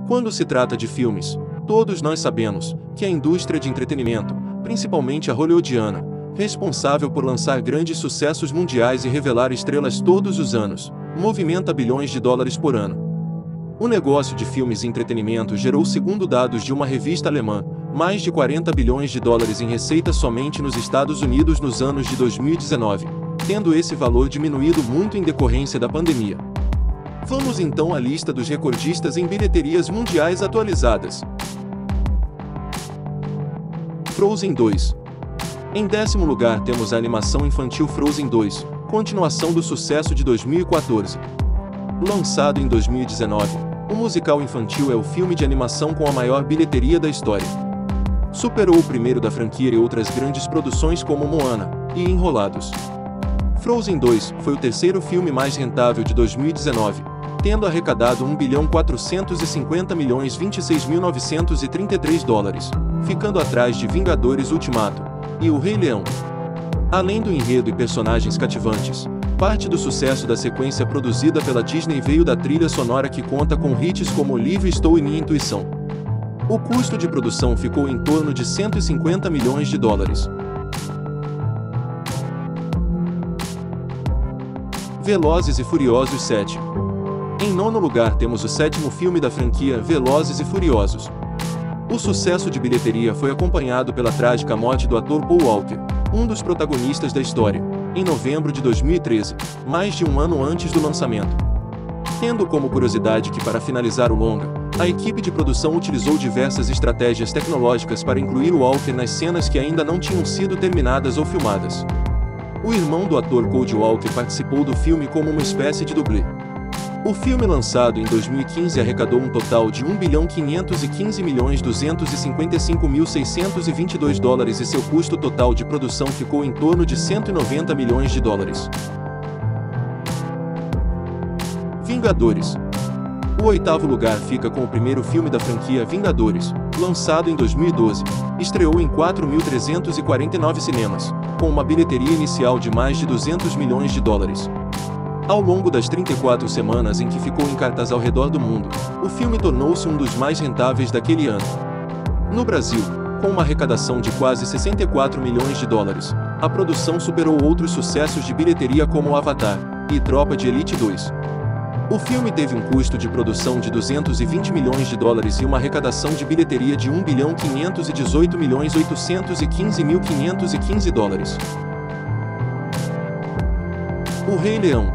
Quando se trata de filmes, todos nós sabemos que a indústria de entretenimento, principalmente a hollywoodiana, responsável por lançar grandes sucessos mundiais e revelar estrelas todos os anos, movimenta bilhões de dólares por ano. O negócio de filmes e entretenimento gerou, segundo dados de uma revista alemã, mais de 40 bilhões de dólares em receita somente nos Estados Unidos nos anos de 2019, tendo esse valor diminuído muito em decorrência da pandemia. Vamos então à lista dos recordistas em bilheterias mundiais atualizadas. Frozen 2. Em 10º lugar temos a animação infantil Frozen 2, continuação do sucesso de 2014. Lançado em 2019, o musical infantil é o filme de animação com a maior bilheteria da história. Superou o primeiro da franquia e outras grandes produções como Moana e Enrolados. Frozen 2 foi o terceiro filme mais rentável de 2019, tendo arrecadado $1.450.026.933, ficando atrás de Vingadores Ultimato e O Rei Leão. Além do enredo e personagens cativantes, parte do sucesso da sequência produzida pela Disney veio da trilha sonora que conta com hits como Livre Estou e Minha Intuição. O custo de produção ficou em torno de $150 milhões. Velozes e Furiosos 7. Em 9º lugar temos o 7º filme da franquia Velozes e Furiosos. O sucesso de bilheteria foi acompanhado pela trágica morte do ator Paul Walker, um dos protagonistas da história, em novembro de 2013, mais de um ano antes do lançamento. Tendo como curiosidade que, para finalizar o longa, a equipe de produção utilizou diversas estratégias tecnológicas para incluir o Walker nas cenas que ainda não tinham sido terminadas ou filmadas. O irmão do ator Cody Walker participou do filme como uma espécie de dublê. O filme, lançado em 2015, arrecadou um total de $1.515.255.622 e seu custo total de produção ficou em torno de $190 milhões. Vingadores. O 8º lugar fica com o primeiro filme da franquia Vingadores, lançado em 2012, estreou em 4.349 cinemas, com uma bilheteria inicial de mais de $200 milhões. Ao longo das 34 semanas em que ficou em cartaz ao redor do mundo, o filme tornou-se um dos mais rentáveis daquele ano. No Brasil, com uma arrecadação de quase $64 milhões, a produção superou outros sucessos de bilheteria como Avatar e Tropa de Elite 2. O filme teve um custo de produção de $220 milhões e uma arrecadação de bilheteria de $1.518.815.515. O Rei Leão.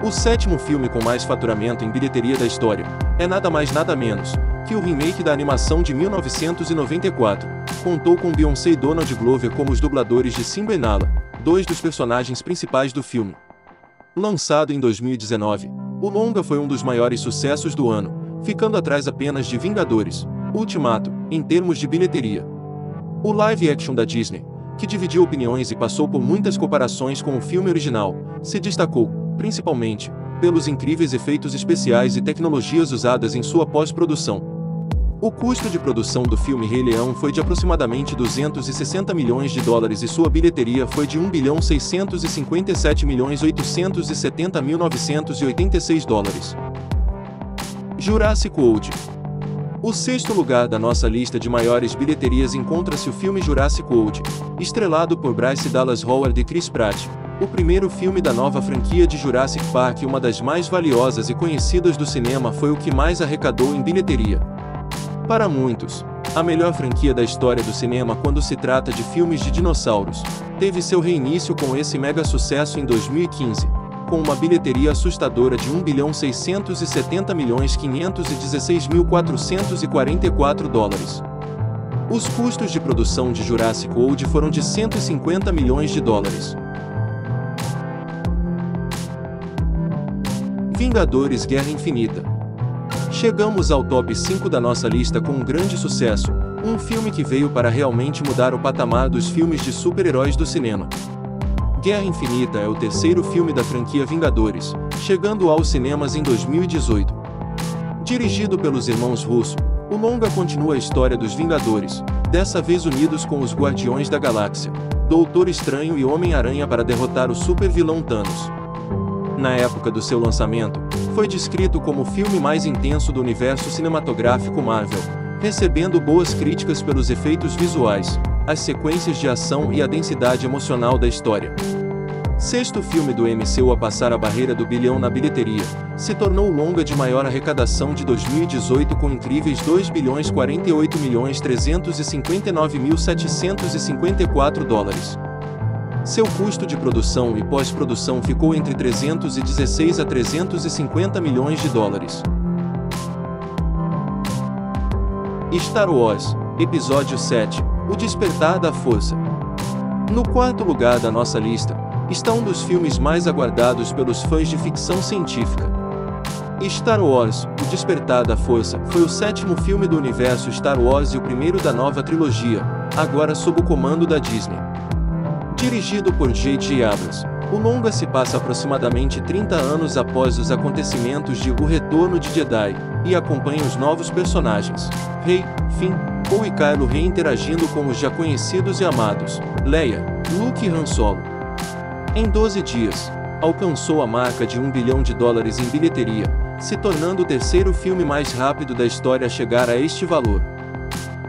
O 7º filme com mais faturamento em bilheteria da história é nada mais nada menos que o remake da animação de 1994. Contou com Beyoncé e Donald Glover como os dubladores de Simba e Nala, dois dos personagens principais do filme. Lançado em 2019, o longa foi um dos maiores sucessos do ano, ficando atrás apenas de Vingadores Ultimato, em termos de bilheteria. O live action da Disney, que dividiu opiniões e passou por muitas comparações com o filme original, se destacou, principalmente, pelos incríveis efeitos especiais e tecnologias usadas em sua pós-produção. O custo de produção do filme Rei Leão foi de aproximadamente $260 milhões e sua bilheteria foi de $1.657.870.986. Jurassic World. O 6º lugar da nossa lista de maiores bilheterias encontra-se o filme Jurassic World, estrelado por Bryce Dallas Howard e Chris Pratt, o primeiro filme da nova franquia de Jurassic Park e uma das mais valiosas e conhecidas do cinema, foi o que mais arrecadou em bilheteria. Para muitos, a melhor franquia da história do cinema quando se trata de filmes de dinossauros, teve seu reinício com esse mega sucesso em 2015, com uma bilheteria assustadora de $1.670.516.444. Os custos de produção de Jurassic World foram de $150 milhões. Vingadores Guerra Infinita. Chegamos ao top 5 da nossa lista com um grande sucesso, um filme que veio para realmente mudar o patamar dos filmes de super-heróis do cinema. Guerra Infinita é o terceiro filme da franquia Vingadores, chegando aos cinemas em 2018. Dirigido pelos irmãos Russo, o longa continua a história dos Vingadores, dessa vez unidos com os Guardiões da Galáxia, Doutor Estranho e Homem-Aranha para derrotar o super-vilão Thanos. Na época do seu lançamento, Foi descrito como o filme mais intenso do universo cinematográfico Marvel, recebendo boas críticas pelos efeitos visuais, as sequências de ação e a densidade emocional da história. Sexto filme do MCU a passar a barreira do bilhão na bilheteria, se tornou o longa de maior arrecadação de 2018 com incríveis 2.048.359.754 dólares. Seu custo de produção e pós-produção ficou entre 316 a 350 milhões de dólares. Star Wars, Episódio 7, O Despertar da Força. No quarto lugar da nossa lista, está um dos filmes mais aguardados pelos fãs de ficção científica. Star Wars, O Despertar da Força, foi o sétimo filme do universo Star Wars e o primeiro da nova trilogia, agora sob o comando da Disney. Dirigido por J.J. Abrams, o longa se passa aproximadamente 30 anos após os acontecimentos de O Retorno de Jedi, e acompanha os novos personagens, Rey, Finn, Poe e Kylo Ren interagindo com os já conhecidos e amados, Leia, Luke e Han Solo. Em 12 dias, alcançou a marca de $1 bilhão em bilheteria, se tornando o terceiro filme mais rápido da história a chegar a este valor.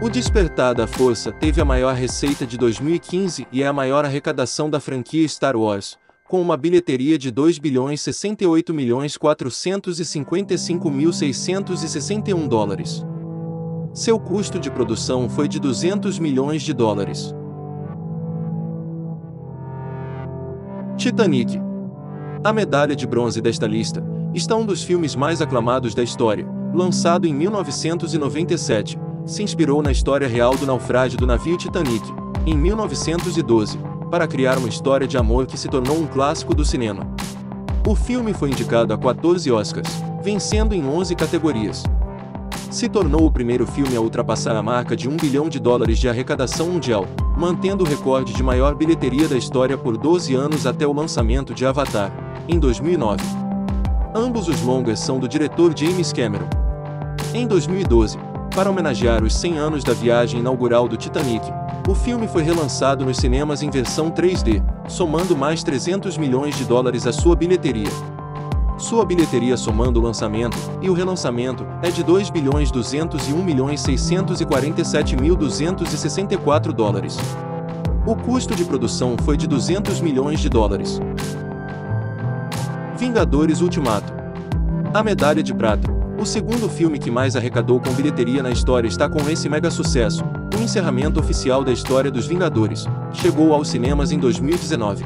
O Despertar da Força teve a maior receita de 2015 e é a maior arrecadação da franquia Star Wars, com uma bilheteria de $2.068.455.661 dólares. Seu custo de produção foi de $200 milhões. Titanic. A medalha de bronze desta lista está um dos filmes mais aclamados da história, lançado em 1997. Se inspirou na história real do naufrágio do navio Titanic, em 1912, para criar uma história de amor que se tornou um clássico do cinema. O filme foi indicado a 14 Oscars, vencendo em 11 categorias. Se tornou o primeiro filme a ultrapassar a marca de $1 bilhão de arrecadação mundial, mantendo o recorde de maior bilheteria da história por 12 anos até o lançamento de Avatar, em 2009. Ambos os longas são do diretor James Cameron. Em 2012, para homenagear os 100 anos da viagem inaugural do Titanic, o filme foi relançado nos cinemas em versão 3D, somando mais $300 milhões à sua bilheteria. Sua bilheteria somando o lançamento e o relançamento é de $2.201.647.264 dólares. O custo de produção foi de $200 milhões. Vingadores Ultimato. A medalha de prata. O segundo filme que mais arrecadou com bilheteria na história está com esse mega sucesso, o encerramento oficial da história dos Vingadores, chegou aos cinemas em 2019.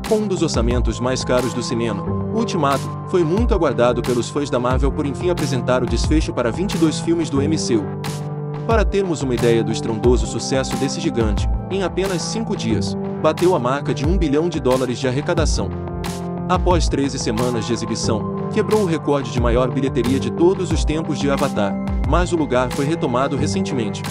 Com um dos orçamentos mais caros do cinema, Ultimato foi muito aguardado pelos fãs da Marvel por enfim apresentar o desfecho para 22 filmes do MCU. Para termos uma ideia do estrondoso sucesso desse gigante, em apenas 5 dias, bateu a marca de $1 bilhão de arrecadação. Após 13 semanas de exibição, quebrou o recorde de maior bilheteria de todos os tempos de Avatar, mas o lugar foi retomado recentemente.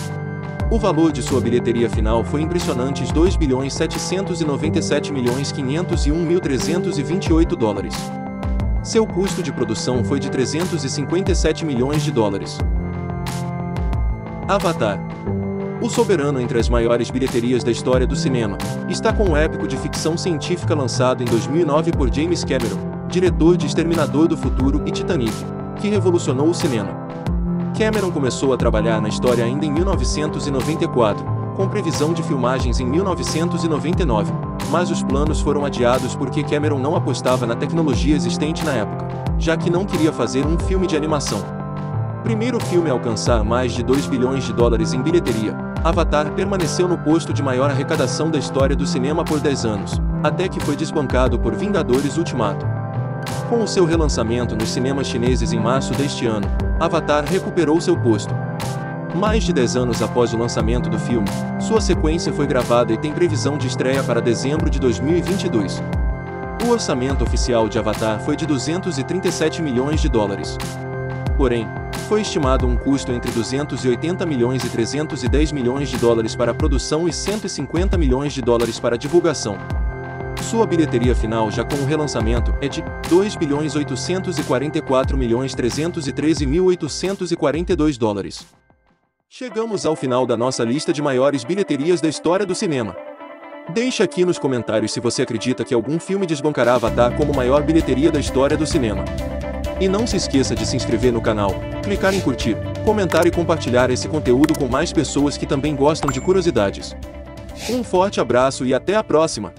O valor de sua bilheteria final foi impressionantes $2.797.501.328 dólares. Seu custo de produção foi de $357 milhões. Avatar. O soberano entre as maiores bilheterias da história do cinema, está com o épico de ficção científica lançado em 2009 por James Cameron, diretor de Exterminador do Futuro e Titanic, que revolucionou o cinema. Cameron começou a trabalhar na história ainda em 1994, com previsão de filmagens em 1999, mas os planos foram adiados porque Cameron não apostava na tecnologia existente na época, já que não queria fazer um filme de animação. Primeiro filme a alcançar mais de $2 bilhões em bilheteria, Avatar permaneceu no posto de maior arrecadação da história do cinema por 10 anos, até que foi desbancado por Vingadores Ultimato. Com o seu relançamento nos cinemas chineses em março deste ano, Avatar recuperou seu posto. Mais de 10 anos após o lançamento do filme, sua sequência foi gravada e tem previsão de estreia para dezembro de 2022. O orçamento oficial de Avatar foi de $237 milhões. Porém, foi estimado um custo entre $280 milhões e $310 milhões para a produção e $150 milhões para a divulgação. Sua bilheteria final já com o relançamento é de $2.844.313.842 dólares. Chegamos ao final da nossa lista de maiores bilheterias da história do cinema. Deixe aqui nos comentários se você acredita que algum filme desbancará Avatar como maior bilheteria da história do cinema. E não se esqueça de se inscrever no canal, clicar em curtir, comentar e compartilhar esse conteúdo com mais pessoas que também gostam de curiosidades. Um forte abraço e até a próxima!